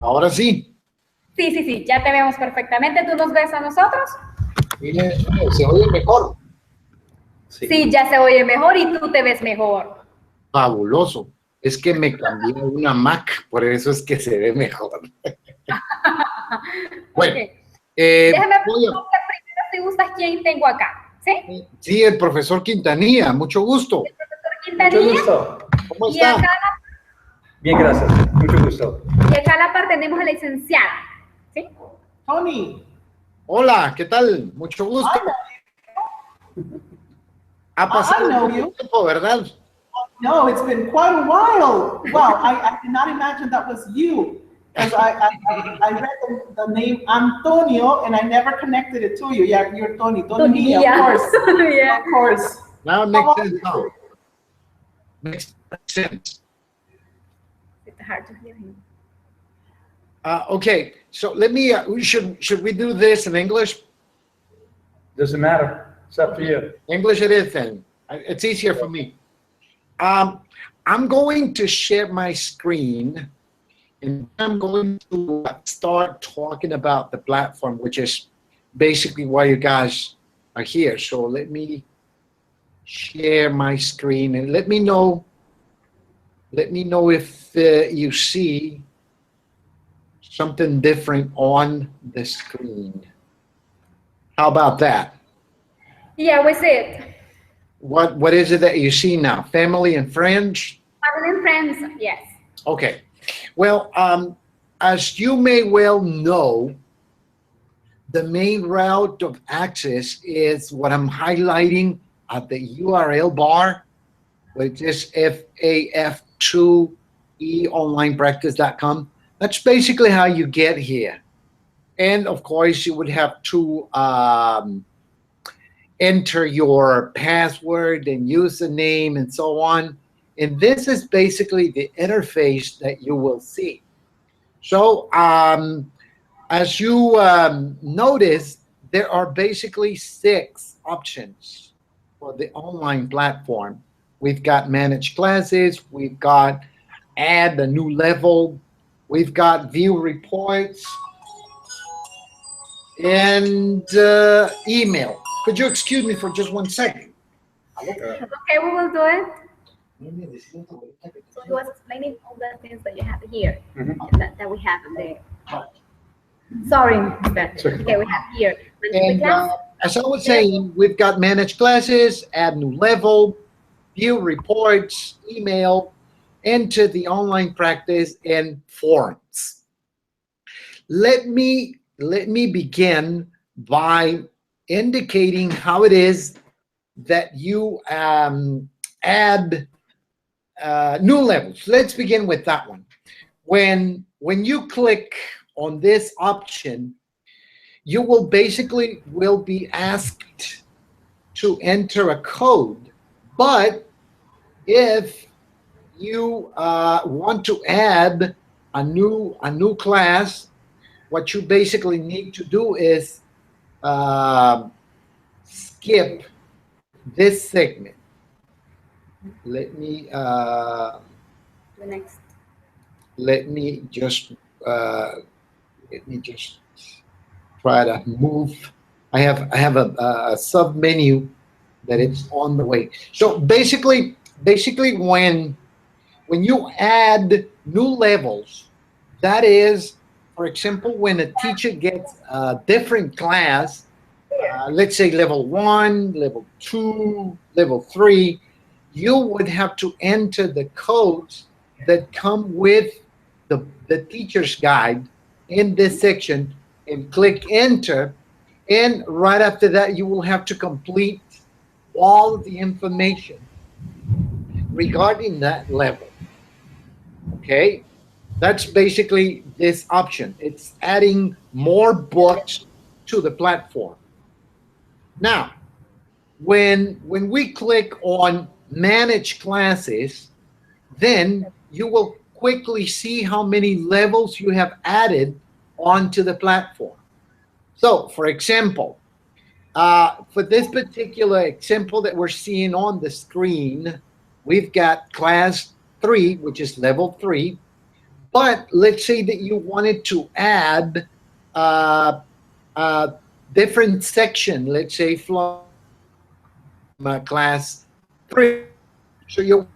Ahora sí. Sí, sí, sí, ya te vemos perfectamente. ¿Tú nos ves a nosotros? Mire, se oye mejor. Sí, ya se oye mejor y tú te ves mejor. Fabuloso. Es que me cambié a una Mac, por eso es que se ve mejor. Ok. Bueno, Déjame voy a- preguntarte primero si gustas quién tengo acá. ¿Sí? sí, el profesor Quintanilla, mucho gusto. Profesor Mucho Quintanilla. gusto. ¿Cómo Y está? acá, Bien, gracias. Mucho gusto. y acá a la par tenemos a la licenciada. ¿Sí? Tony. Hola, ¿qué tal? Mucho gusto. Ha pasado I know mucho you. tiempo, ¿verdad? No, it's been quite a while. Wow, I did not imagine that was you. Because I read the name Antonio and I never connected it to you. Yeah, you're Tony. Tony, of course. Yeah. Of course. Now it makes sense now. Makes sense. It's hard to hear him. Okay, so let me, should we do this in English? Doesn't matter. It's up to you. English it is then. It's easier for me. I'm going to share my screen and I'm going to start talking about the platform, which is basically why you guys are here. So let me share my screen and let me know if you see something different on the screen. How about that? Yeah, we see it. What is it that you see now? Family and friends? Family and friends, yes. Okay. Well, as you may well know, the main route of access is what I'm highlighting at the URL bar, which is faf2eonlinepractice.com. That's basically how you get here. And of course, you would have to enter your password and username and so on. And this is basically the interface that you will see. So as you notice, there are basically 6 options for the online platform. We've got manage classes, we've got add a new level, we've got view reports, and email. Could you excuse me for just 1 second? Okay, we will do it. So he was explaining all the things that you have here, that we have in there. Sorry, okay, we have here. And as I was saying, we've got manage classes, add new level, view reports, email, enter the online practice, and forums. Let me begin by indicating how it is that you add new levels. Let's begin with that one. When you click on this option, you will basically be asked to enter a code. But if you want to add a new class, what you basically need to do is skip this segment. Let me the next. let me just try to move. I have a sub menu that it's on the way. So basically when you add new levels, that is, for example, when a teacher gets a different class, let's say level 1, level 2, level 3, you would have to enter the codes that come with the teacher's guide in this section and click enter. And right after that, you will have to complete all of the information regarding that level. Okay? That's basically this option. It's adding more books to the platform. Now, when we click on manage classes, then you will quickly see how many levels you have added onto the platform. So, for example, for this particular example that we're seeing on the screen, we've got class 3, which is level 3. But let's say that you wanted to add a different section, let's say from class 3. So you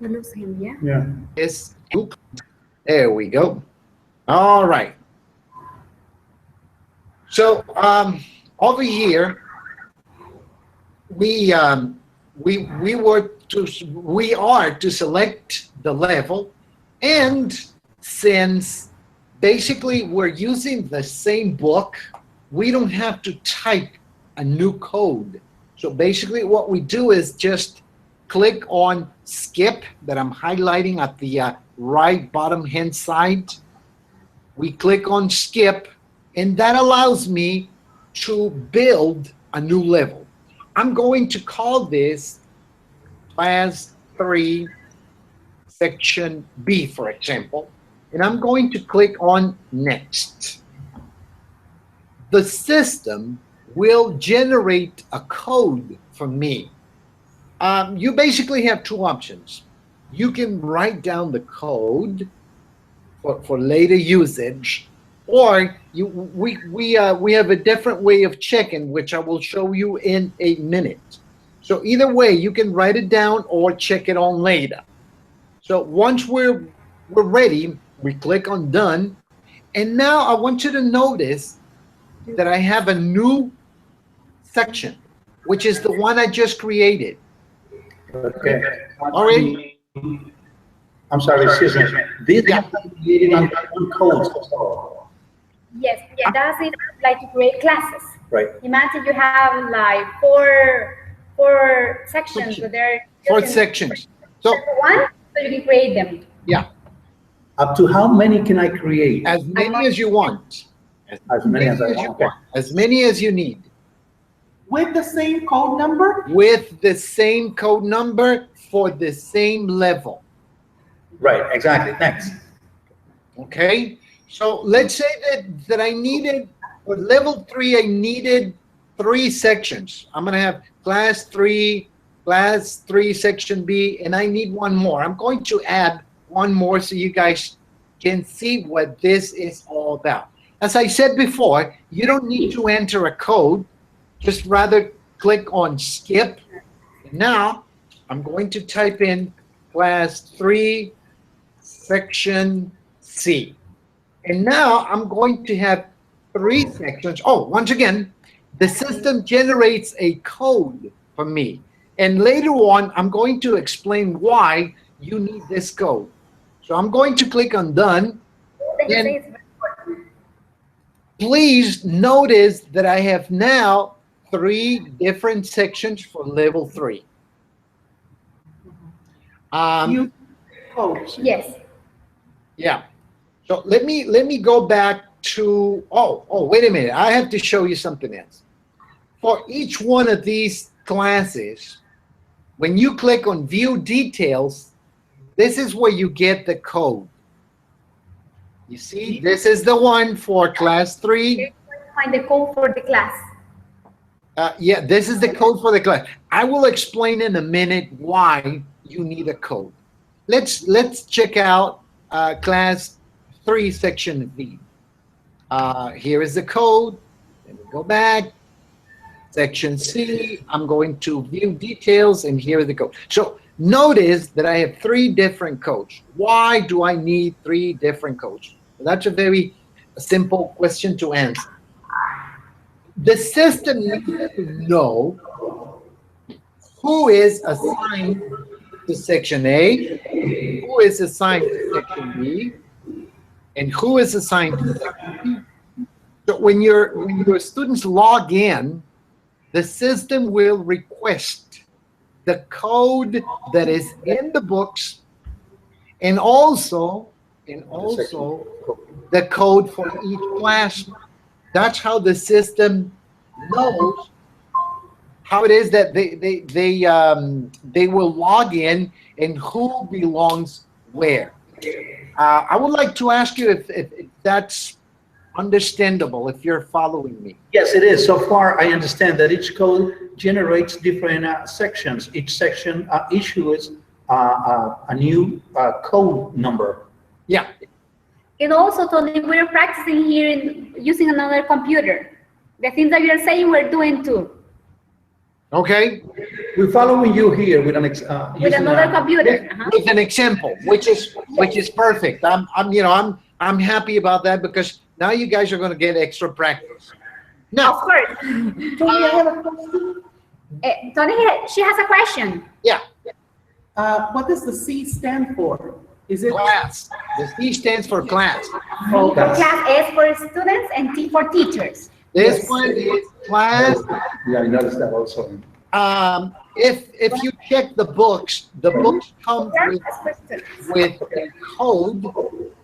We lose him, yeah? Yeah. is there we go. All right. So over here, we are to select the level, and since basically we're using the same book, we don't have to type a new code. So basically what we do is just click on skip that I'm highlighting at the right bottom hand side. We click on skip, and that allows me to build a new level. I'm going to call this class 3 section B, for example, and I'm going to click on next. The system will generate a code for me. You basically have two options. You can write down the code for later usage, or we have a different way of checking, which I will show you in a minute. So either way, you can write it down or check it on later. So once we're ready, we click on done, and now I want you to notice that I have a new section, which is the one I just created. Okay. Already? I'm sorry, excuse me. These Yeah. are created on codes. Yes, yeah, that's it, like to create classes. Right. Imagine you have like four sections, but they're Four sections. So one, so you can create them. yeah, Up to how many can I create? as many as you want. As many as I you want. want. As many as you need. With the same code number? With the same code number for the same level. Right, exactly. Next. Okay? So let's say that I needed, for level 3, I needed 3 sections. I'm going to have class 3 section B, and I need one more. I'm going to add one more so you guys can see what this is all about. As I said before, you don't need to enter a code, just rather click on skip. Now I'm going to type in class 3 section C. And now I'm going to have 3 sections. Oh, once again, the system generates a code for me. And later on, I'm going to explain why you need this code. So I'm going to click on done. Then you And- say it's very important. Please notice that I have now 3 different sections for level 3. You codes. Yes. Yeah. So let me go back to, wait a minute. I have to show you something else. For each one of these classes, when you click on view details, this is where you get the code. You see, this is the one for class 3. Find the code for the class. Yeah, this is the code for the class. I will explain in a minute why you need a code. Let's check out class 3 section B. Here is the code. Let me go back. Section C, I'm going to view details, and here is the code. So notice that I have 3 different codes. Why do I need 3 different codes? Well, that's a very simple question to answer. The system needs to know who is assigned to section A, who is assigned to section B, and who is assigned to section B. So when your students log in, the system will request the code that is in the books, and also the code for each class. That's how the system knows how it is that they will log in and who belongs where. I would like to ask you if that's understandable if you're following me? Yes, it is. So far, I understand that each code generates different sections. Each section issues a new code number. Yeah. And also, Tony, we're practicing here in using another computer. The things that you're saying, we're doing too. Okay. We're following you here with With another computer. With an example, which is perfect. I'm happy about that because now you guys are going to get extra practice. Of Now, course. Tony, I have a question. Tony, she has a question. yeah, What does the C stand for? Is it? class. The C stands for class. Oh, Class. Class S for students and T for teachers. This Yes. one is class. Yeah, I noticed that also. If you check the books come S for students. with a code.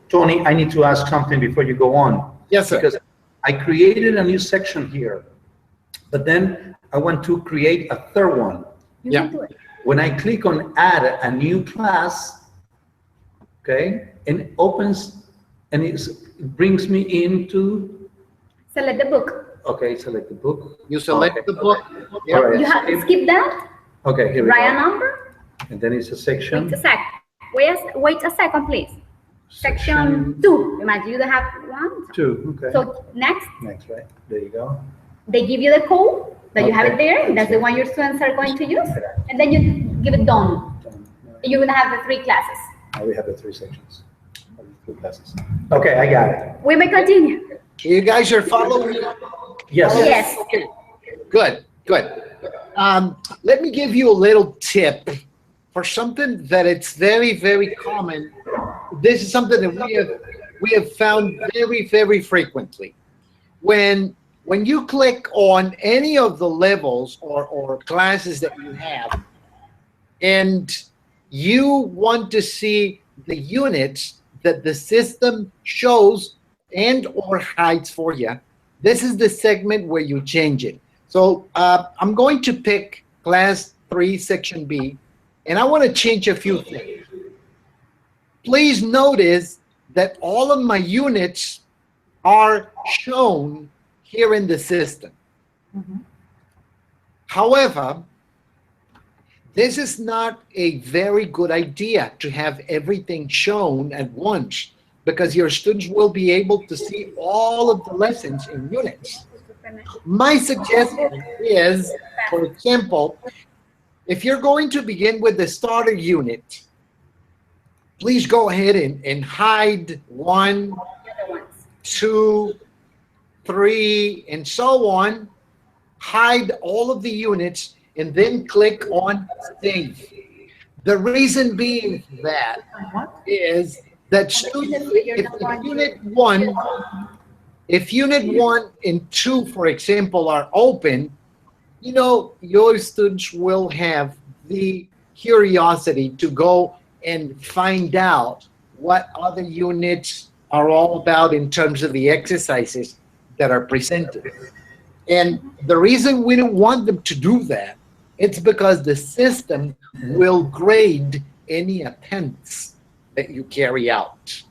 Tony, I need to ask something before you go on. Yes, sir. Because I created a new section here, but then I want to create a third one. You Yeah. can do it. When I click on add a new class, okay, and it opens, and it brings me into, Select the book. okay, select the book. You select Okay. the book. All Yeah. right. You have to skip that, Okay, here we write a go. number. And then it's a Wait section. a sec. Wait a second, please. Section 2. Imagine you have one. 2, okay. So next, Next, right? There you go. they give you the code that you have it Okay. there. That's the one your students are going to use. And then you give it done. Done. You're going to have the 3 classes. Now we have the 3 sections. Or the 3 classes. Okay, I got it. We may continue. You guys are following? Yes. Yes. Okay. Good. Let me give you a little tip for something that it's very, very common. This is something that we have found very, very frequently. When you click on any of the levels or classes that you have, and you want to see the units that the system shows and or hides for you, this is the segment where you change it. So I'm going to pick class 3, section B, and I want to change a few things. Please notice that all of my units are shown here in the system. However, this is not a very good idea to have everything shown at once because your students will be able to see all of the lessons in units. My suggestion is, for example, if you're going to begin with the starter unit, please go ahead and hide 1, 2, 3, and so on. Hide all of the units and then click on save. The reason being that is that students, if unit 1 and 2, for example, are open, your students will have the curiosity to go and find out what other units are all about in terms of the exercises that are presented. And the reason we don't want them to do that, it's because the system will grade any attempts that you carry out.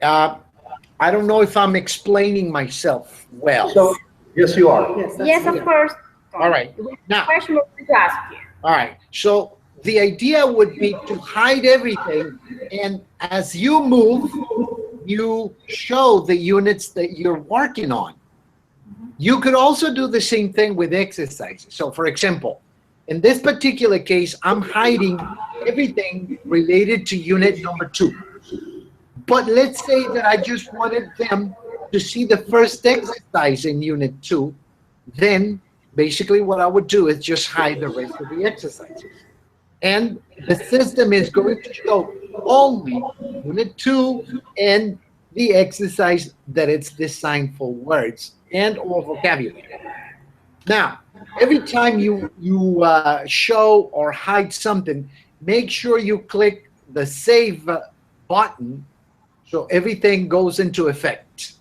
I don't know if I'm explaining myself well. So, yes, you are. Yes, Yes, of course. All right. Now, Question we're going to ask you. all right. So the idea would be to hide everything, and as you move, you show the units that you're working on. You could also do the same thing with exercises. So for example, in this particular case, I'm hiding everything related to unit number 2. But let's say that I just wanted them to see the first exercise in unit 2. Then basically what I would do is just hide the rest of the exercises. And the system is going to show only unit 2 and the exercise that it's designed for words and or vocabulary. Now, every time you show or hide something, make sure you click the save button so everything goes into effect.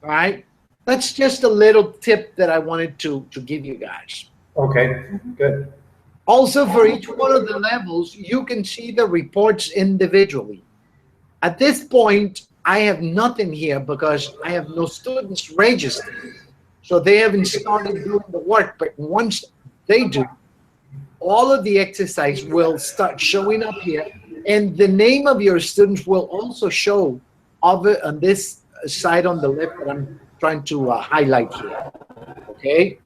All right? That's just a little tip that I wanted to give you guys. Okay, good. Also, for each one of the levels, you can see the reports individually. At this point, I have nothing here because I have no students registered. So they haven't started doing the work, but once they do, all of the exercise will start showing up here, and the name of your students will also show over on this side on the left that I'm trying to highlight here. Okay,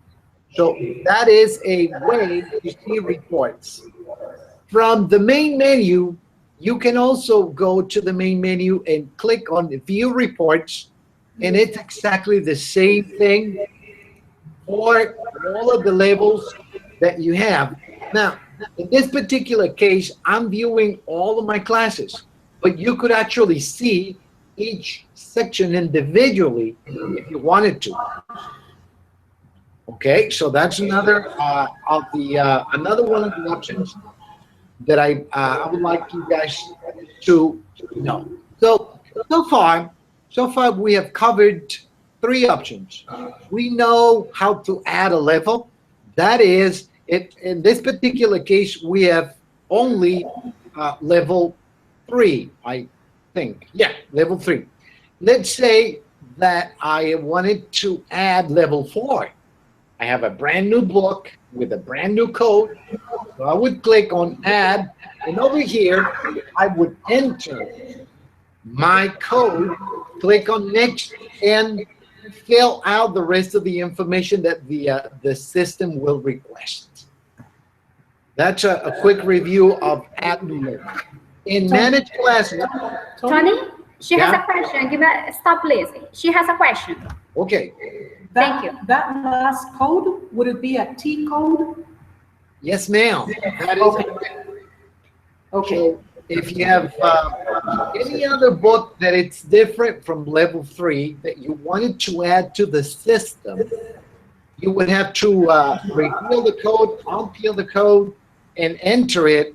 so that is a way to see reports. From the main menu, you can also go to the main menu and click on the View Reports, and it's exactly the same thing for all of the levels that you have. Now, in this particular case, I'm viewing all of my classes, but you could actually see each section individually if you wanted to. Okay, so that's another another one of the options that I would like you guys to know. So far we have covered 3 options. We know how to add a level. That is, in this particular case, we have only level 3, I think. Yeah, level 3. Let's say that I wanted to add level 4. I have a brand new book with a brand new code. So I would click on add, and over here, I would enter my code, click on next, and fill out the rest of the information that the system will request. That's a quick review of add new level. In managed classes, Tony, she has Yeah? a question. Give her, stop, please. She has a question. okay, Thank you. That last code, would it be a T code? yes, ma'am. That is Okay. correct. Okay, So if you have any other book that it's different from level 3 that you wanted to add to the system, you would have to reveal the code, unpeel the code, and enter it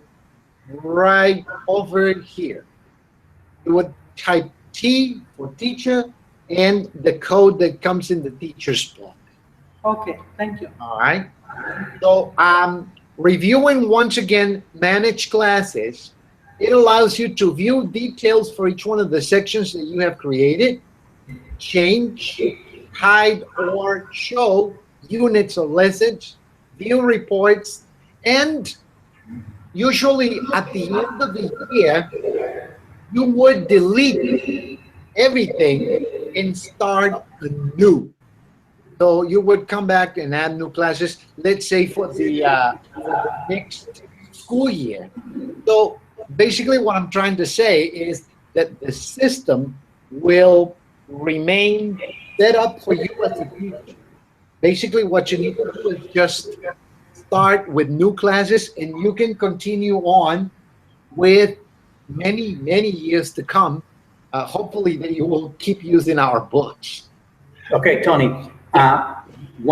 right over here. You would type T for teacher and the code that comes in the teacher's book. okay, thank you. All right. So reviewing once again managed classes, it allows you to view details for each one of the sections that you have created, change, hide or show units or lessons, view reports, and usually at the end of the year, you would delete everything and start anew. So you would come back and add new classes, let's say for the next school year. So basically what I'm trying to say is that the system will remain set up for you as a teacher. Basically what you need to do is just start with new classes, and you can continue on with many, many years to come. Hopefully that you will keep using our books. Okay, Tony,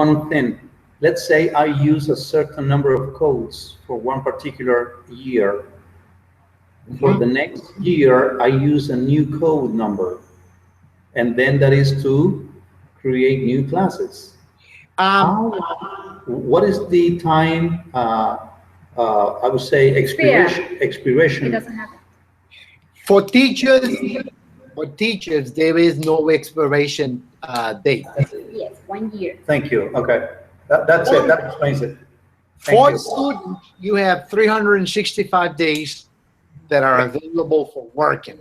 one thing. Let's say I use a certain number of codes for one particular year. For the next year, I use a new code number. And then that is to create new classes. What is the time, I would say, It expiration? doesn't happen. For teachers, there is no expiration date. Yes, 1 year. Thank you. Okay. That's it. That explains it. Thank For you. students, you have 365 days that are available for working.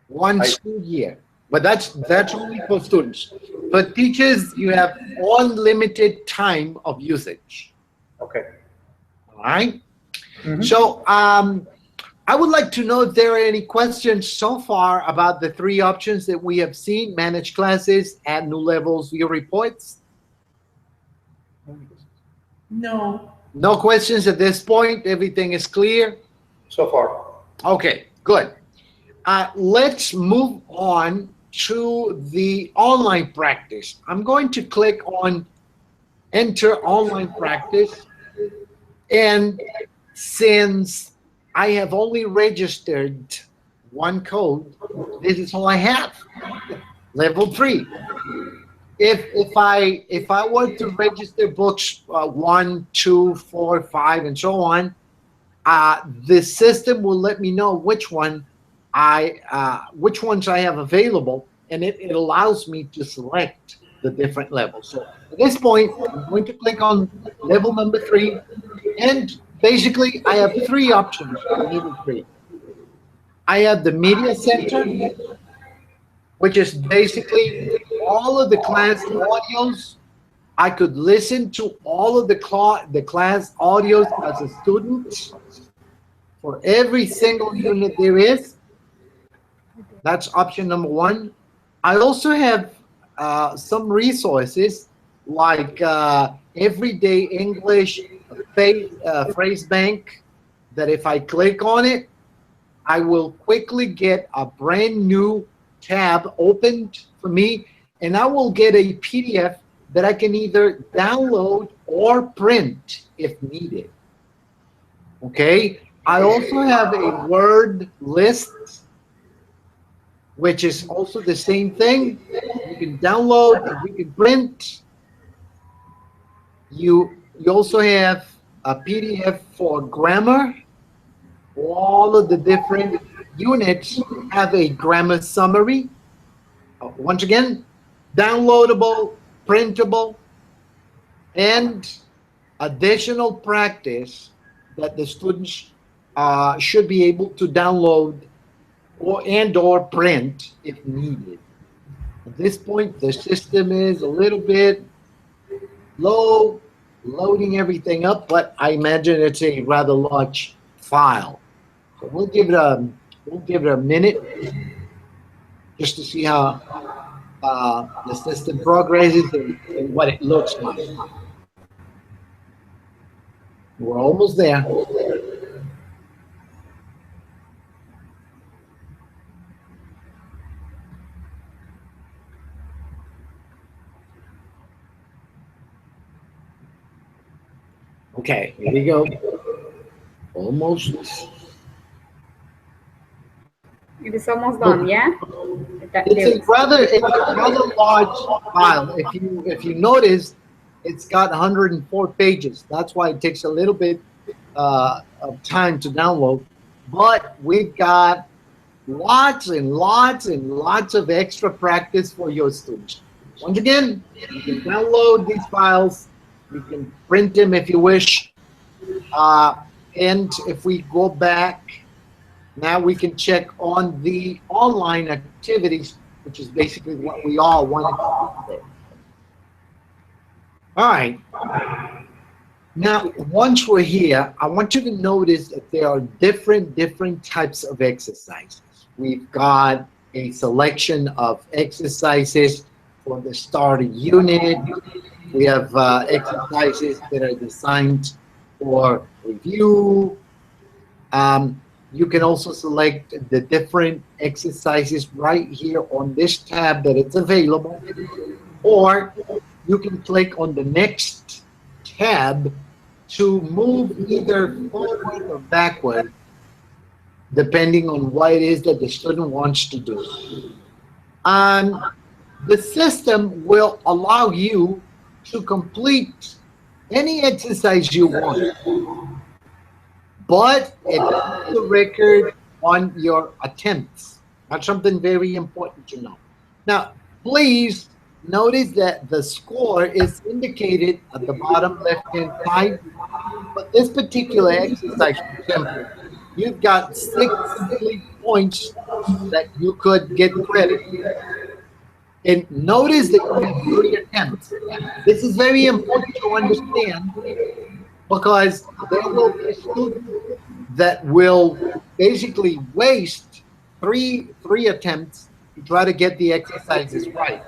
One school year. But that's only for students. For teachers, you have unlimited time of usage. Okay. All right? Mhm. So I would like to know if there are any questions so far about the 3 options that we have seen: manage classes, add new levels, view reports. No, No questions at this point. Everything is clear. So far. Okay, good. Let's move on to the online practice. I'm going to click on enter online practice. And since I have only registered 1 code, this is all I have, level 3. If I were to register books 1, 2, 4, 5, and so on, the system will let me know which one which ones I have available, and it allows me to select the different levels. So at this point, I'm going to click on level number 3, and basically I have 3 options for level 3. I have the media center, which is basically all of the class audios. I could listen to all of the class audios as a student for every single unit there is. That's option number 1. I also have some resources like Everyday English Phrase Bank, that if I click on it, I will quickly get a brand new tab opened for me, and I will get a PDF that I can either download or print if needed. Okay, I also have a word list, which is also the same thing. You can download, you can print. You also have a PDF for grammar. All of the different units have a grammar summary. Once again, downloadable, printable, and additional practice that the students should be able to download or print if needed. At this point, the system is a little bit low, loading everything up, but I imagine it's a rather large file. So we'll give it a minute just to see how the system progresses and what it looks like. We're almost there. Okay, here we go. Almost. It is almost done, yeah? It's a rather large file. If you notice, it's got 104 pages. That's why it takes a little bit of time to download. But we've got lots and lots and lots of extra practice for your students. Once again, you can download these files. You can print them if you wish. And if we go back, now we can check on the online activities, which is basically what we all wanted to do. All right. Now, once we're here, I want you to notice that there are different types of exercises. We've got a selection of exercises for the starter unit. We have exercises that are designed for review. You can also select the different exercises right here on this tab that it's available, or you can click on the next tab to move either forward or backward, depending on what it is that the student wants to do. The system will allow you to complete any exercise you want, but it puts a record on your attempts. That's something very important to know. Now, please notice that the score is indicated at the bottom left-hand side, but this particular exercise, for example, you've got 6 points that you could get credit. And notice that you have 3 attempts. This is very important to understand, because there will be a student that will basically waste three attempts to try to get the exercises right.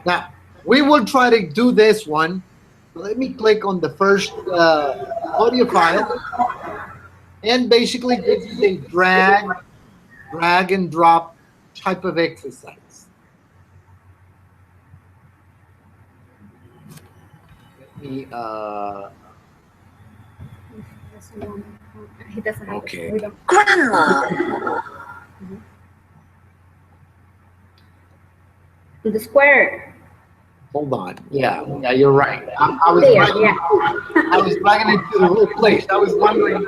Now, we will try to do this one. Let me click on the first audio file. And basically, this is a drag and drop type of exercise. He doesn't have Okay. it. We don't. To the square. Hold on. Yeah, you're right. I was There, dragging, yeah. I was dragging it to the whole place. I was wondering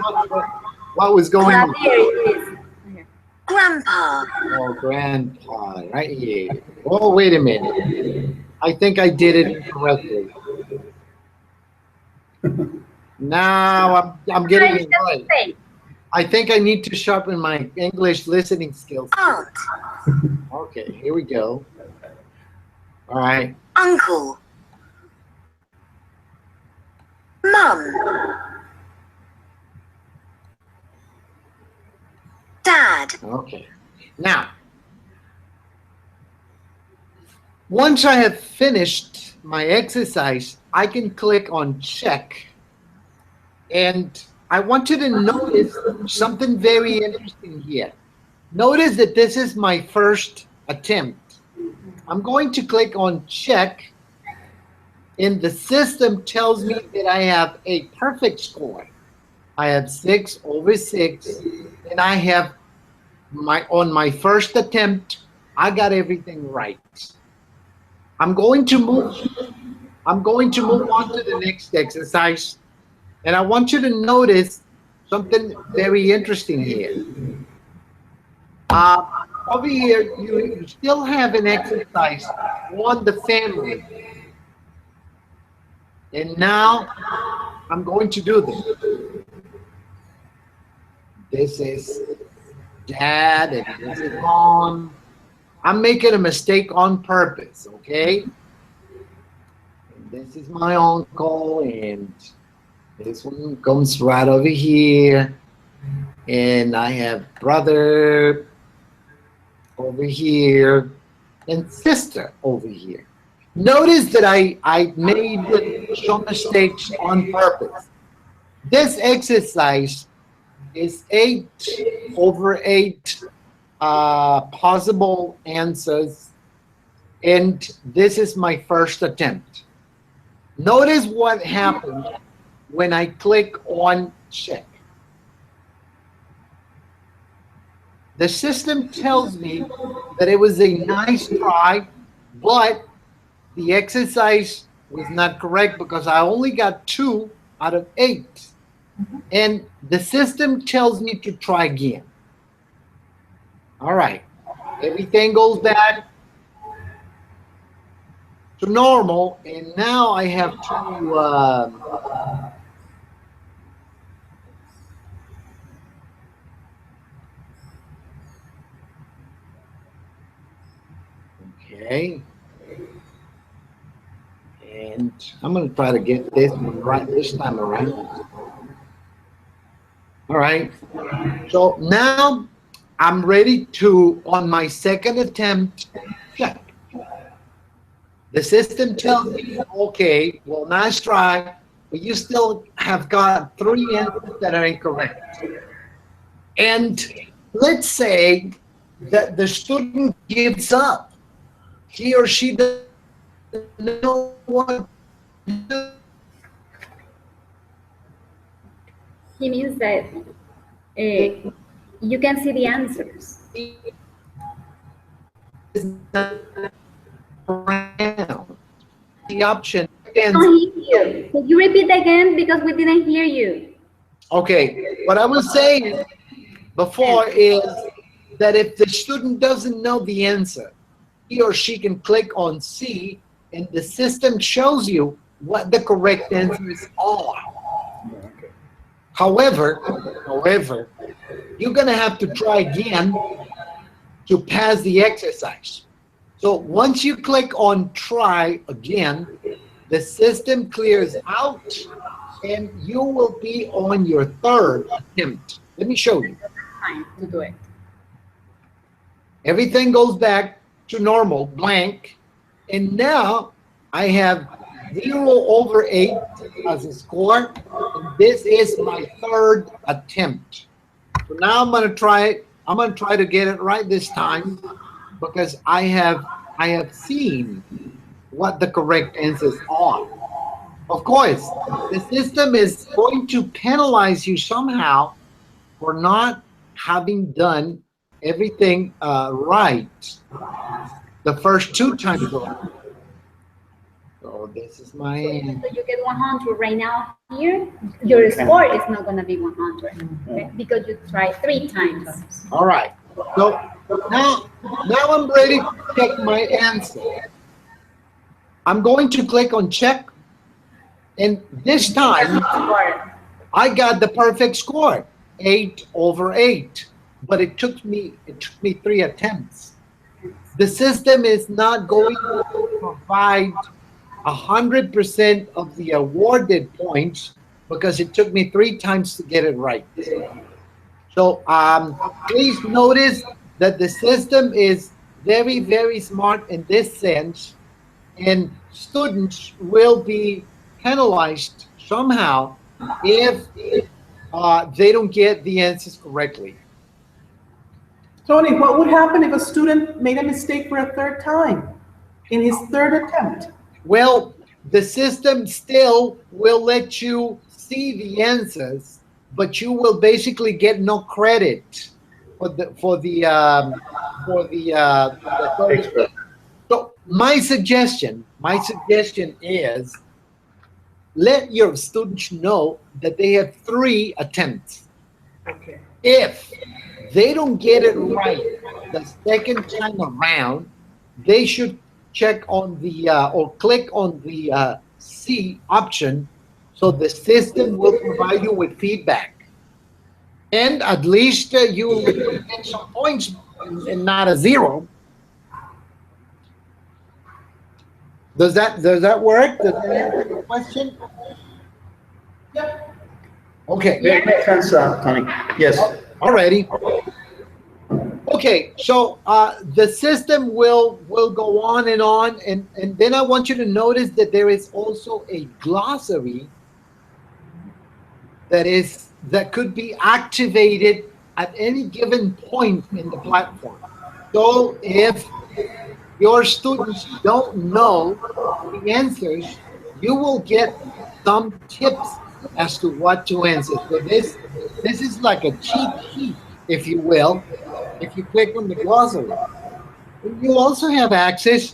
what was going Ah, on. there it is. Okay. Grandpa. Oh, grandpa, right here. Oh, wait a minute. I think I did it incorrectly. Now I'm getting it right. Say, I think I need to sharpen my English listening skills. Aunt. Okay, here we go. All right. Uncle. Mum. Dad. Okay. Now, once I have finished my exercise, I can click on check. And I want you to notice something very interesting here. Notice that this is my first attempt. I'm going to click on check, and the system tells me that I have a perfect score. I have 6 over 6, and I have on my first attempt, I got everything right. I'm going to move on to the next exercise, and I want you to notice something very interesting here. Over here, you still have an exercise on the family. And now I'm going to do this. This is dad and this is mom. I'm making a mistake on purpose, okay? And this is my uncle, and this one comes right over here. And I have brother over here and sister over here. Notice that I made some mistakes on purpose. This exercise is 8 over 8 possible answers, and this is my first attempt. Notice what happened when I click on check. The system tells me that it was a nice try, but the exercise was not correct because I only got 2 out of 8. And the system tells me to try again. All right, everything goes back to normal, and now I have to okay. And I'm going to try to get this one right this time around. All right. So now I'm ready to, on my second attempt, check. The system tells me, okay, well, nice try, but you still have got 3 answers that are incorrect. And let's say that the student gives up. He or she doesn't know what to do. he means that you can see the answers. Around the option. I don't hear you. Could you repeat again, because we didn't hear you? Okay, what I was saying before is that if the student doesn't know the answer, he or she can click on C, and the system shows you what the correct answers are. However, you're gonna have to try again to pass the exercise. So once you click on try again, the system clears out and you will be on your 3rd attempt. Let me show you. Time to do it. Everything goes back to normal, blank, and now I have 0 over 8 as a score, and this is my 3rd attempt. So now I'm going to try it. I'm going to try to get it right this time, because I have seen what the correct answers are. Of course, the system is going to penalize you somehow for not having done everything right the first 2 times around. So this is my answer. So you get 100 right now here. Your score is not going to be 100, okay? Because you tried 3 times. All right. So now I'm ready to check my answer. I'm going to click on check, and this time I got the perfect score, 8/8. But it took me 3 attempts. The system is not going to provide 100% of the awarded points because it took me 3 times to get it right. So please notice that the system is very, very smart in this sense, and students will be penalized somehow if they don't get the answers correctly. Tony, what would happen if a student made a mistake for a third time in his third attempt? Well, the system still will let you see the answers, but you will basically get no credit for the Extra. So my suggestion is let your students know that they have 3 attempts. Okay. If they don't get it right the second time around, they should check on the or click on the C option, so the system will provide you with feedback, and at least you will get some points and not a 0. Does that work? Does that answer your question? Yeah. Okay. It makes sense, Tony. Yes. Alrighty. Okay, so the system will go on, and then I want you to notice that there is also a glossary that could be activated at any given point in the platform. So if your students don't know the answers, you will get some tips as to what to answer. So this is like a cheat sheet, if you will, if you click on the glossary. You also have access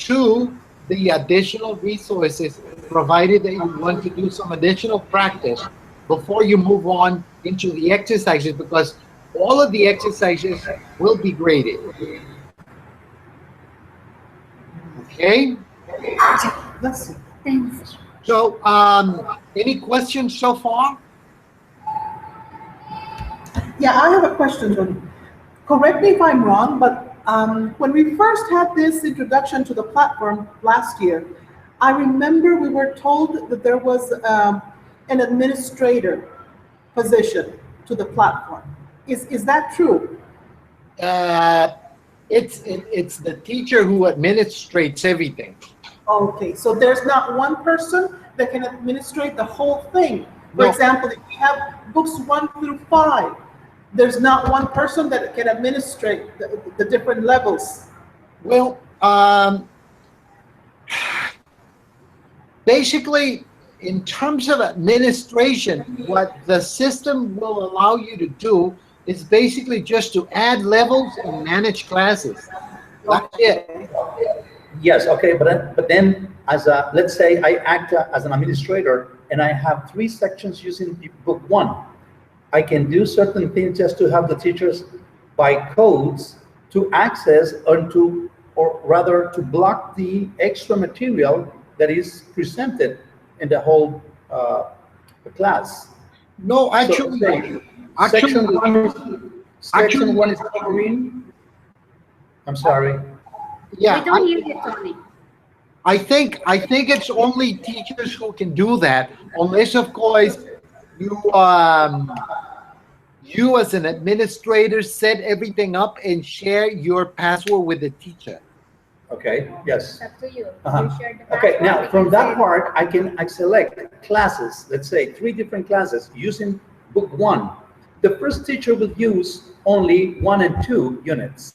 to the additional resources, provided that you want to do some additional practice before you move on into the exercises, because all of the exercises will be graded. Okay? Let's see. Thanks. So, any questions so far? Yeah, I have a question, Tony. Correct me if I'm wrong, but when we first had this introduction to the platform last year, I remember we were told that there was an administrator position to the platform. Is that true? It's the teacher who administrates everything. Okay, so there's not one person that can administrate the whole thing. For No. example, if we have books 1 through 5, there's not one person that can administrate the different levels. Well, basically, in terms of administration, what the system will allow you to do is basically just to add levels and manage classes. That's it. Yes, okay, but then as a, let's say I act as an administrator and I have 3 sections using book 1. I can do certain things just to have the teachers by codes to access or rather to block the extra material that is presented in the whole class. No, actually, Section 1 is green. I'm sorry. yeah. We don't hear you, Tony. I think it's only teachers who can do that, unless of course you as an administrator set everything up and share your password with the teacher. Okay, yes. It's up to you. Uh-huh. You share the Okay, password, now we from can that say- part, I select classes, let's say 3 different classes using book 1. The first teacher will use only 1 and 2 units.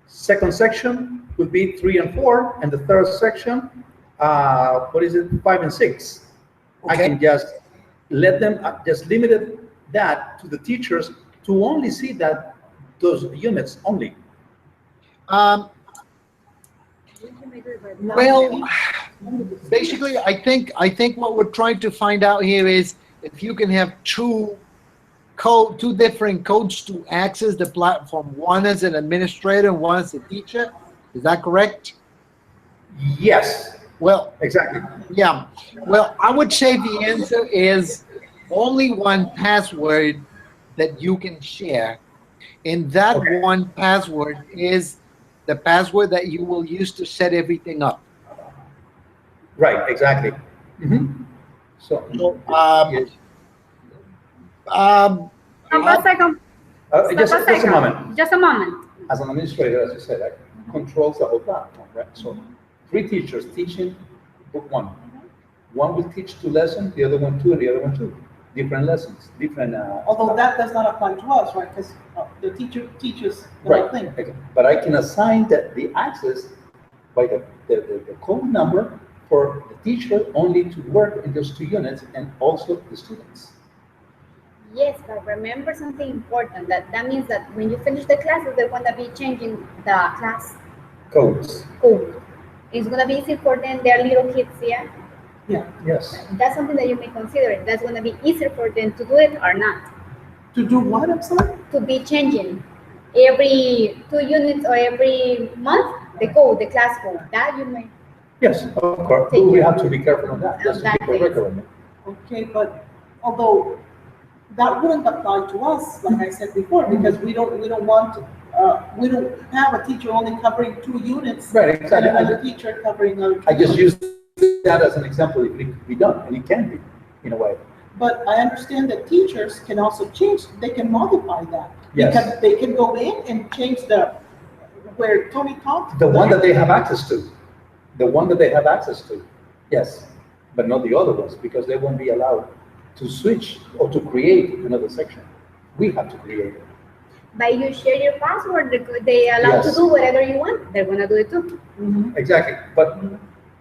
Second section will be 3 and 4, and the third section, 5 and 6. I Okay. can just let them, just limit that to the teachers to only see those units only. Well, basically, I think what we're trying to find out here is if you can have 2 two different codes to access the platform. One as an administrator and one as a teacher. Is that correct? Yes, Well, exactly. yeah. Well, I would say the answer is only one password that you can share. And that Okay. one password is the password that you will use to set everything up. Right, exactly. Mhm. So, So, yes. Stop a second. Stop Just a a second. moment. Just a moment. As an administrator, as you said, I controls the whole platform, right? So 3 teachers teaching book 1. One will teach 2 lessons, the other one 2, and the other one 2. Different lessons, different. Although that does not apply to us, right? Because the teacher teaches the whole Right, thing. okay. But I can assign the access by the code number for the teacher only to work in those 2 units and also the students. Yes, but remember something important, that means that when you finish the classes, they're gonna be changing the class Codes, code. It's gonna be easy for them, they're little kids, yeah? yes. That's something that you may consider. That's gonna be easier for them to do it or not. To do what, I'm sorry? To be changing every 2 units or every month, the code, the class code, that you may. Yes, of course. We have to be careful on that, just to keep a Exactly. record of it. Okay, but although that wouldn't apply to us, like I said before, because we don't want, we don't have a teacher only covering 2 units. Right, And exactly. another teacher covering other. I just used that as an example, if it could be done, and it can be, in a way. But I understand that teachers can also change, they can modify that. Yes. Because they can go in and change where Tony talked. The one that they have access to, the one that they have access to, yes, but not the other ones, because they won't be allowed to switch or to create another section. We have to create it. By you share your password, they allow to Yes. do whatever you want, they're gonna do it too. Mhm. Exactly, but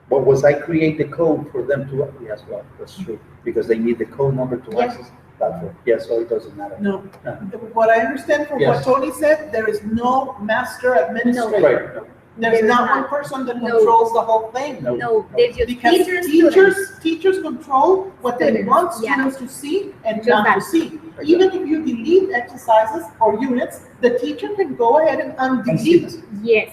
was I create the code for them to, yes, well, that's true, because they need the code number to Yes. access that for, yes, so it doesn't matter. No, Uh, what I understand from what Yes. Tony said, there is no master administrator. Right, There's There's not not. one person that No. controls the whole thing. No. No, there's just Because teachers, students. teachers control what they Students, want yeah. students to see and Just not to that. see. Even if you delete exercises or units, the teacher can go ahead and undelete Yes,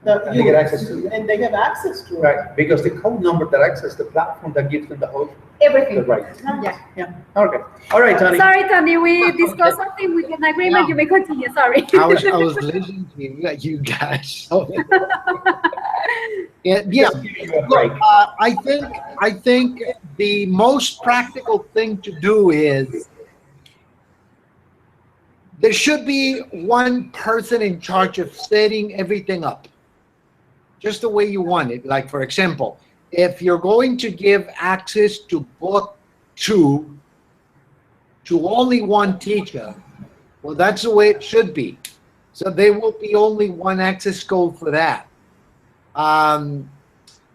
the And they get access to it. and they have access to it. right, because the code number that access the platform that gives them the whole, the everything. right. Yeah. Okay, all right, Tony. Sorry, Tony, we discussed something with an agreement, Yeah. you may continue, sorry. I was listening to you guys. Yeah, Just giving you a look, break. I think the most practical thing to do is there should be one person in charge of setting everything up, just the way you want it. Like, for example, if you're going to give access to book 2 to only one teacher, well, that's the way it should be. So there will be only one access code for that.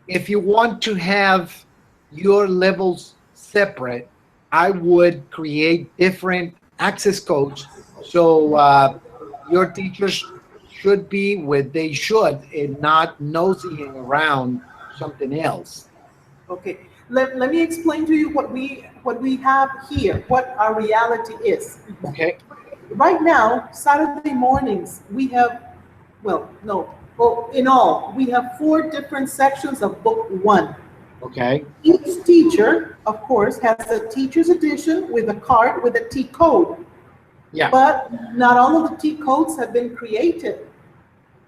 If you want to have your levels separate, I would create different access codes. So your teachers should be where they should and not nosying around something else. Okay, let me explain to you what we have here, what our reality is. Okay? Right now, Saturday mornings, we have, in all, we have 4 different sections of book 1. Okay? Each teacher, of course, has a teacher's edition with a card with a T code. Yeah. But not all of the T codes have been created.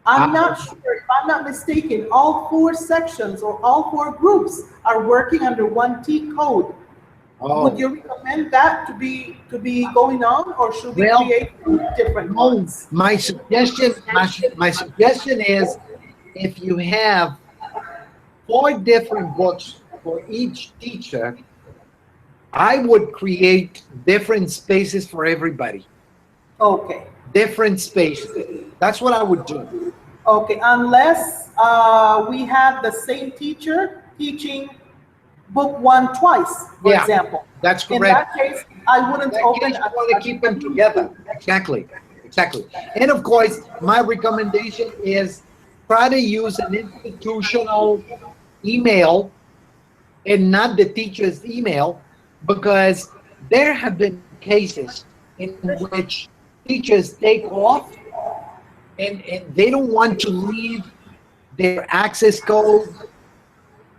I'm not sure, if I'm not mistaken, all 4 sections or all 4 groups are working under one T code. Oh. Would you recommend that to be going on, or should we Well, create different No, ones? my suggestion is if you have 4 different books for each teacher, I would create different spaces for everybody. Okay, Different spaces. That's what I would do. okay, unless we have the same teacher teaching book 1 twice, for Yeah. example. That's In correct. that case, I wouldn't In that open. case, you want to keep them together. Exactly. And of course, my recommendation is try to use an institutional email and not the teacher's email, because there have been cases in which teachers take off and they don't want to leave their access code,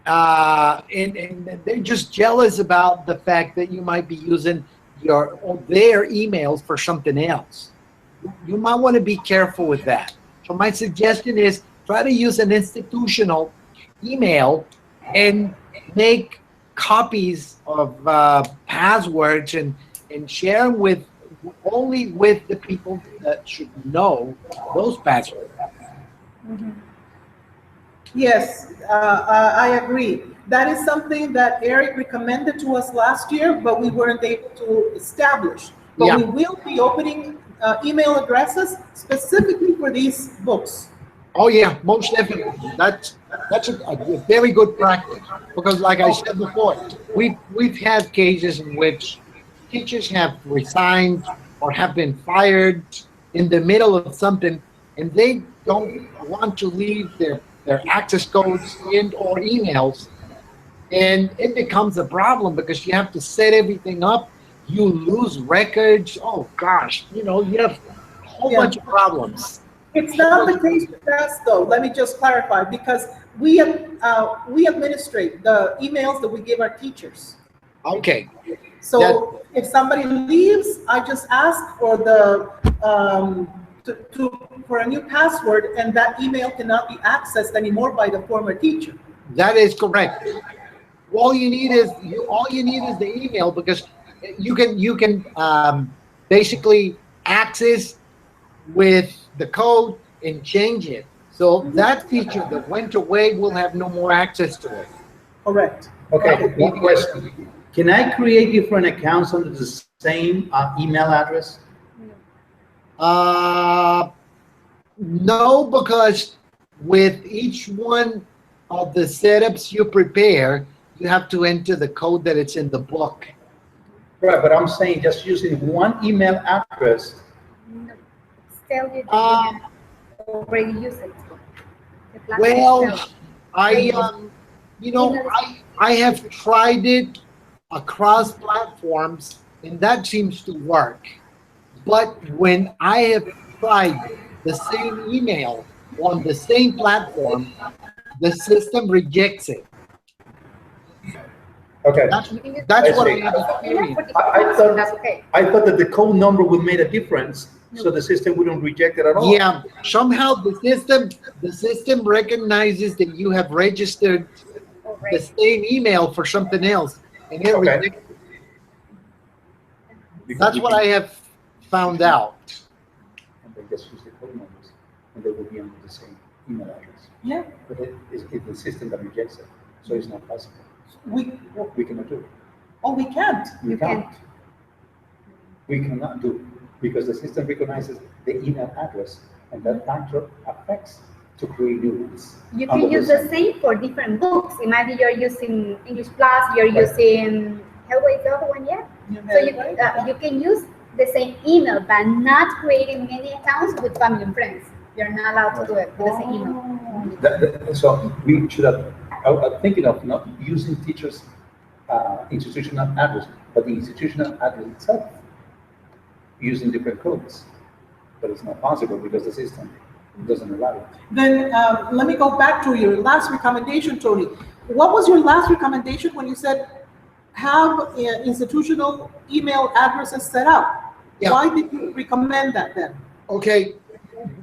and they're just jealous about the fact that you might be using their emails for something else. You might want to be careful with that. So my suggestion is try to use an institutional email and make copies of passwords and share them with only with the people that should know those passwords. Yes, I agree. That is something that Eric recommended to us last year, but we weren't able to establish. But Yeah. we will be opening email addresses specifically for these books. Oh yeah, most definitely. That's a very good practice, because like I said before, we've had cases in which teachers have resigned or have been fired in the middle of something, and they don't want to leave their access codes and or emails, and it becomes a problem because you have to set everything up. You lose records. Oh gosh, you have a whole bunch of problems. It's not the case with us, though. Let me just clarify, because we administrate the emails that we give our teachers. Okay. So if somebody leaves, I just ask for for a new password, and that email cannot be accessed anymore by the former teacher. That is correct. All you need is the email, because you can basically access with the code and change it. So that teacher that went away will have no more access to it. Correct. Okay, one question. Can I create different accounts under the same email address? No, because with each one of the setups you prepare, you have to enter the code that it's in the book. Right, but I'm saying just using one email address. No, still you already use it. The platform Well, still- I have tried it across platforms, and that seems to work. But when I have tried the same email on the same platform, the system rejects it. Okay. That's what I see. have experienced. I thought- That's okay. I thought that the code number would make a difference, so the system wouldn't reject it at all. Yeah, somehow the system recognizes that you have registered the Already. same email for something else, and it Okay. rejects. That's what I have found out. And they just use the code numbers, and they will be under the same email address. Yeah, But it's the system that rejects it, so it's not possible. we cannot do it. we can't. We You can't. can't. We cannot do it, because the system recognizes the email address, and that factor affects to create new ones. You can use the same for different books. Imagine you're using English Plus, you're using, Hellway is the other one, yeah? So you can use the same email, but not creating many accounts with family and friends. You're not allowed to do it with the same email. So we should have, I'm thinking of not using teachers' institutional address, but the institutional address itself, using different codes. But it's not possible because the system doesn't allow it. Then let me go back to your last recommendation, Tony. What was your last recommendation when you said have institutional email addresses set up? Yeah. Why did you recommend that then? Okay,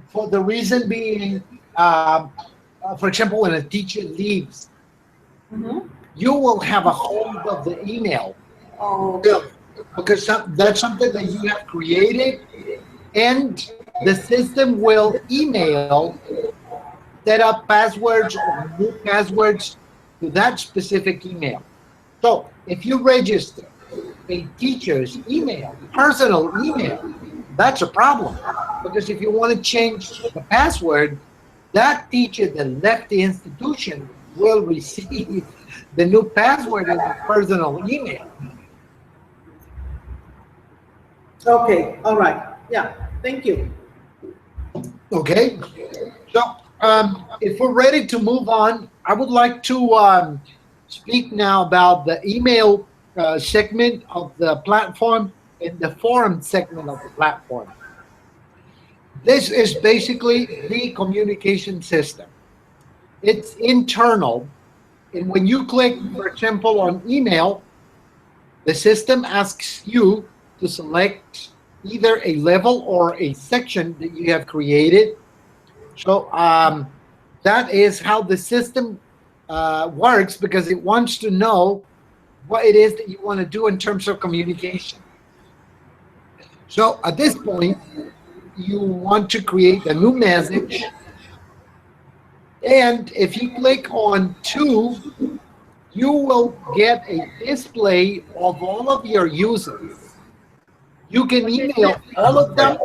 for the reason being, for example, when a teacher leaves, you will have a hold of the email. Oh, Because that's something that you have created, and the system will email, set up passwords or new passwords to that specific email. So if you register a teacher's email, personal email, that's a problem. Because if you want to change the password, that teacher that left the institution will receive the new password in the personal email. okay, all right. Yeah, thank you. Okay, so if we're ready to move on, I would like to speak now about the email segment of the platform. in the forum segment of the platform. This is basically the communication system. It's internal, and when you click, for example, on email, the system asks you to select either a level or a section that you have created. So that is how the system works, because it wants to know what it is that you want to do in terms of communication. So at this point, you want to create a new message. And if you click on to, you will get a display of all of your users. You can email all of them,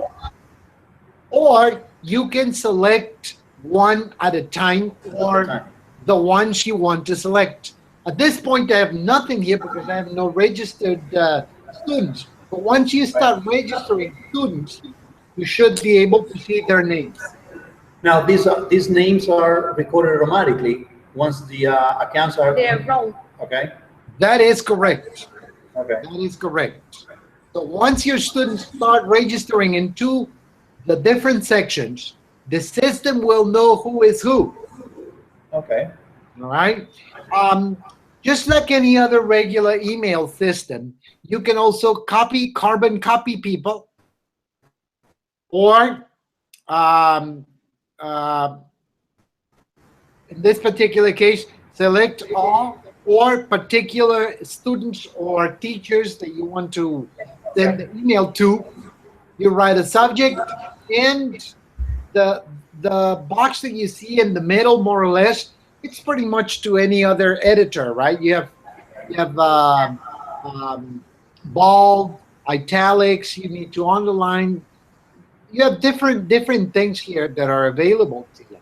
or you can select one at a time, or the ones you want to select. At this point, I have nothing here because I have no registered students. But once you start registering students, you should be able to see their names. Now, these names are recorded automatically once the accounts are. Their role. Okay. That is correct. Okay. That is correct. So once your students start registering into the different sections, the system will know who is who. Okay. All right. Just like any other regular email system, you can also carbon copy people, or in this particular case, select all or particular students or teachers that you want to send the email to. You write a subject, and the box that you see in the middle, more or less, it's pretty much to any other editor, right? You have bold, italics. You need to underline. You have different things here that are available to you.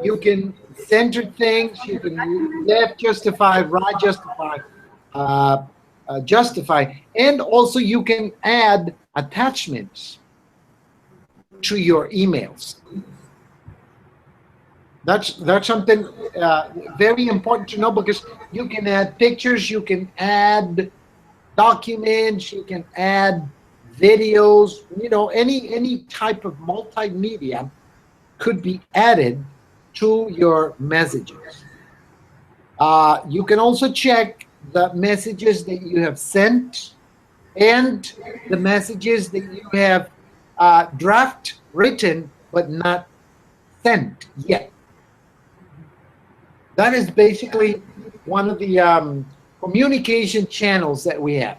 You can center things. You can left justify, right justify, justify, and also you can add attachments to your emails. That's something very important to know, because you can add pictures, you can add documents, you can add videos. You know, any type of multimedia could be added to your messages. You can also check the messages that you have sent and the messages that you have draft written but not sent yet. That is basically one of the communication channels that we have.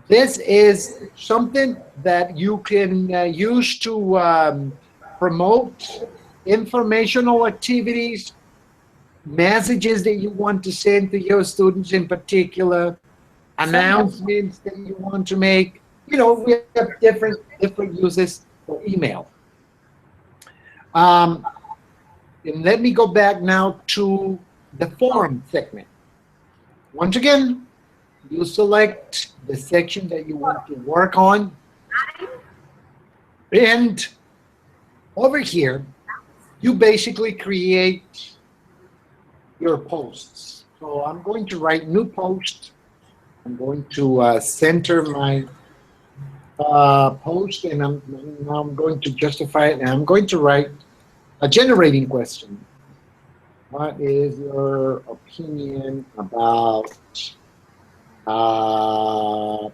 This is something that you can use to promote informational activities, messages that you want to send to your students in particular, announcements that you want to make. You know, we have different uses for email. And let me go back now to the forum segment. Once again, you select the section that you want to work on, and over here, you basically create your posts. So I'm going to write new post. I'm going to center my post, and now I'm going to justify it, and I'm going to write a generating question. What is your opinion about level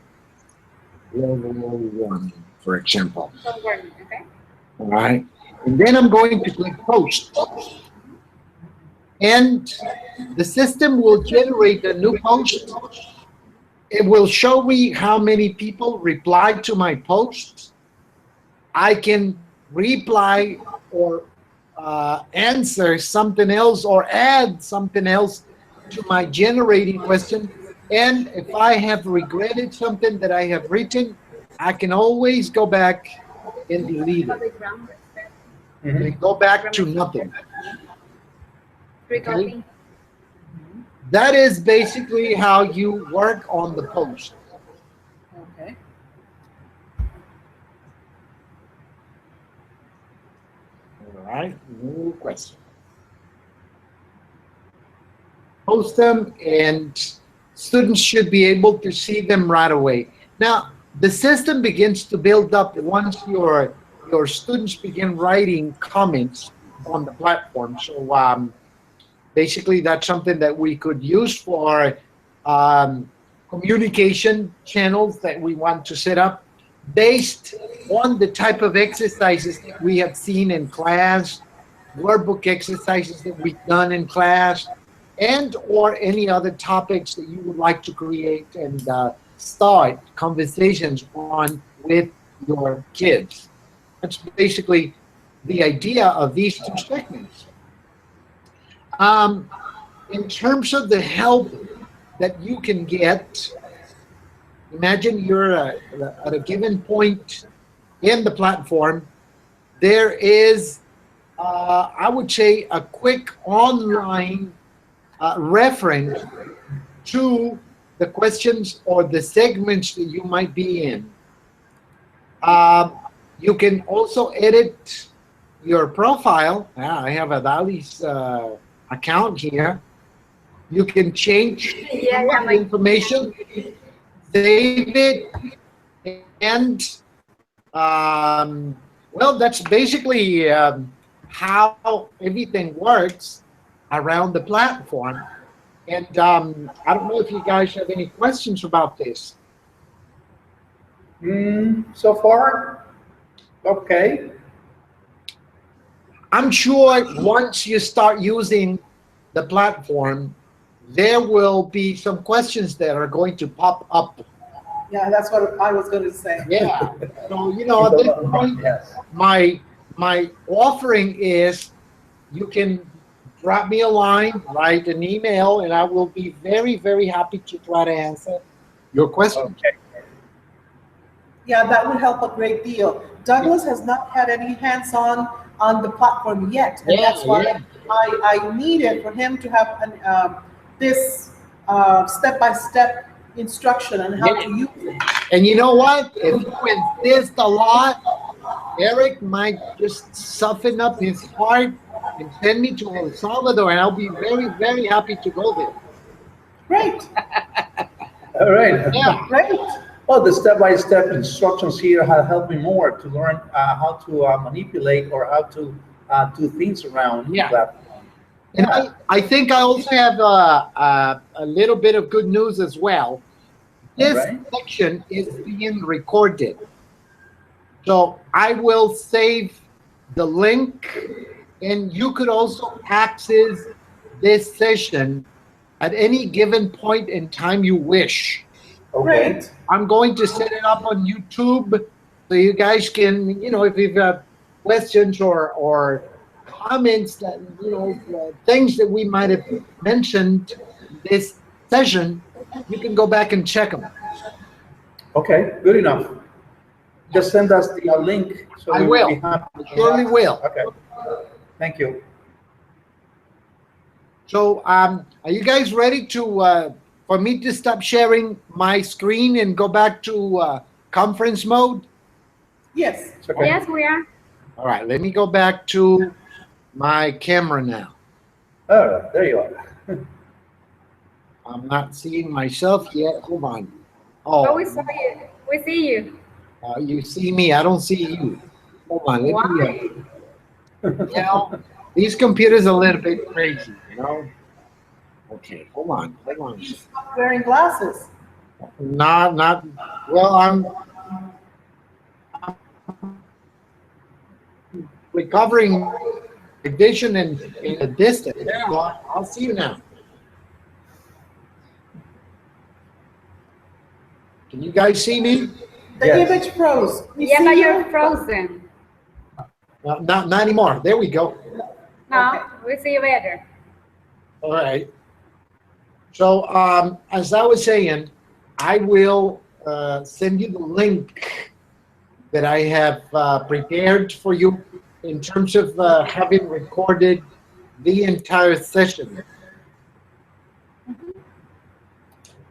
1, for example? Okay. All right. And then I'm going to click post. And the system will generate a new post. It will show me how many people replied to my post. I can reply or answer something else or add something else to my generating question. And if I have regretted something that I have written, I can always go back and delete it. And go back to nothing. Okay? That is basically how you work on the post. Okay. All right, new question. Post them, and students should be able to see them right away. Now, the system begins to build up once your students begin writing comments on the platform. So basically, that's something that we could use for communication channels that we want to set up based on the type of exercises that we have seen in class, workbook exercises that we've done in class, and or any other topics that you would like to create and start conversations on with your kids. That's basically the idea of these two segments. In terms of the help that you can get, imagine you're at a given point in the platform. There is, I would say, a quick online reference to the questions or the segments that you might be in. You can also edit your profile. I have a Dali's account here. You can change the information, save it, and well, that's basically how everything works around the platform. And I don't know if you guys have any questions about this. So far, okay. I'm sure once you start using the platform, there will be some questions that are going to pop up. Yeah, that's what I was going to say. Yeah. So, you know, at this point, Yes. my offering is you can drop me a line, write an email, and I will be very, very happy to try to answer your questions. Okay. Yeah, that would help a great deal. Douglas has not had any hands-on on the platform yet, and that's why I needed for him to have this step-by-step instruction on how to use it. And you know what? If you insist a lot, Eric might just soften up his heart and send me to El Salvador, and I'll be very, very happy to go there. Great, All right. Yeah. great. Well, the step-by-step instructions here have helped me more to learn how to manipulate or how to do things around Yeah. that. And I think I also have a little bit of good news as well. This Alright. section is being recorded. So I will save the link, and you could also access this session at any given point in time you wish. Okay. Great. I'm going to set it up on YouTube so you guys can, you know, if you've got questions or comments that, you know, things that we might have mentioned this session, you can go back and check them. Okay, good enough. Just send us the link. So I we will. be happy to I surely will. Okay. Thank you. So, are you guys ready to for me to stop sharing my screen and go back to conference mode? Yes. It's okay. Yes, we are. All right, let me go back to my camera now. Oh, there you are. I'm not seeing myself yet. Hold on. Oh, we Oh, saw you. We see you. you see me. I don't see you. Hold on. Let me, Why? you know, these computers are a little bit crazy, you know? Okay, hold on. Hold on. Stop wearing glasses. Not, well, I'm recovering my vision in a distance. There you are. I'll see you now. Can you guys see me? The Yes. image froze. We Yeah, see but you. you're frozen. Not anymore. There we go. No, Okay. we see you better. All right. So, as I was saying, I will send you the link that I have prepared for you in terms of having recorded the entire session.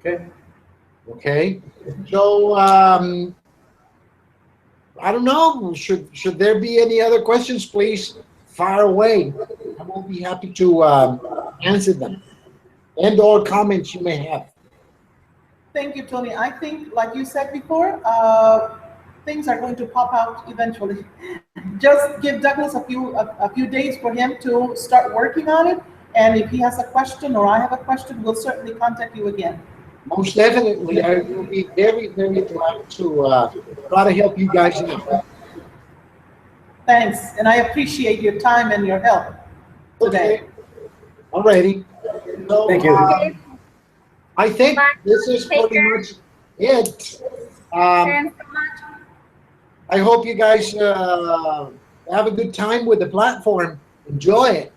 Okay. Okay. So, I don't know. Should there be any other questions? Please fire away. I will be happy to answer them, and or comments you may have. Thank you, Tony. I think, like you said before, things are going to pop out eventually. Just give Douglas a few days for him to start working on it. And if he has a question or I have a question, we'll certainly contact you again. Most definitely, I will be very, very glad to try to help you guys out. Thanks, and I appreciate your time and your help today. Okay. Alrighty. So, Thank you. Okay. I think Bye. this is Take pretty care. much it. Thanks so much. I hope you guys have a good time with the platform. Enjoy it.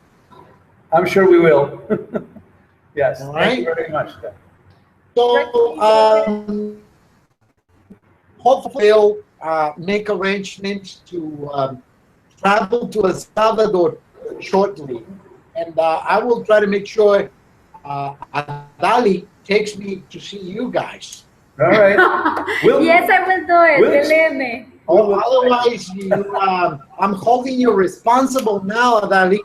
I'm sure we will. Yes, All thank you right. very much. So, hopefully, we'll make arrangements to travel to El Salvador shortly. And I will try to make sure Adali takes me to see you guys. All right. We'll- Yes, I will do it. we'll- Believe me. Or otherwise, I'm holding you responsible now, Adali.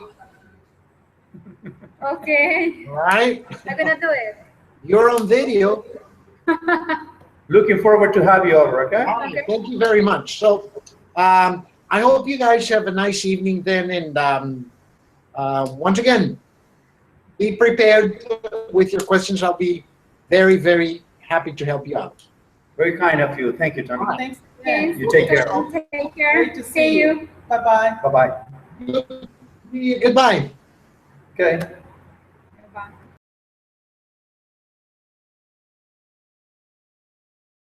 Okay. All right? I'm gonna do it. You're on video. Looking forward to have you over, okay? All right, thank you very much. So, I hope you guys have a nice evening then. And once again, be prepared with your questions. I'll be very, very happy to help you out. Very kind of you. Thank you, Tony. Thanks. Thanks. You take care. Take care. Great to See see you. Bye-bye. Bye-bye. Goodbye. Okay.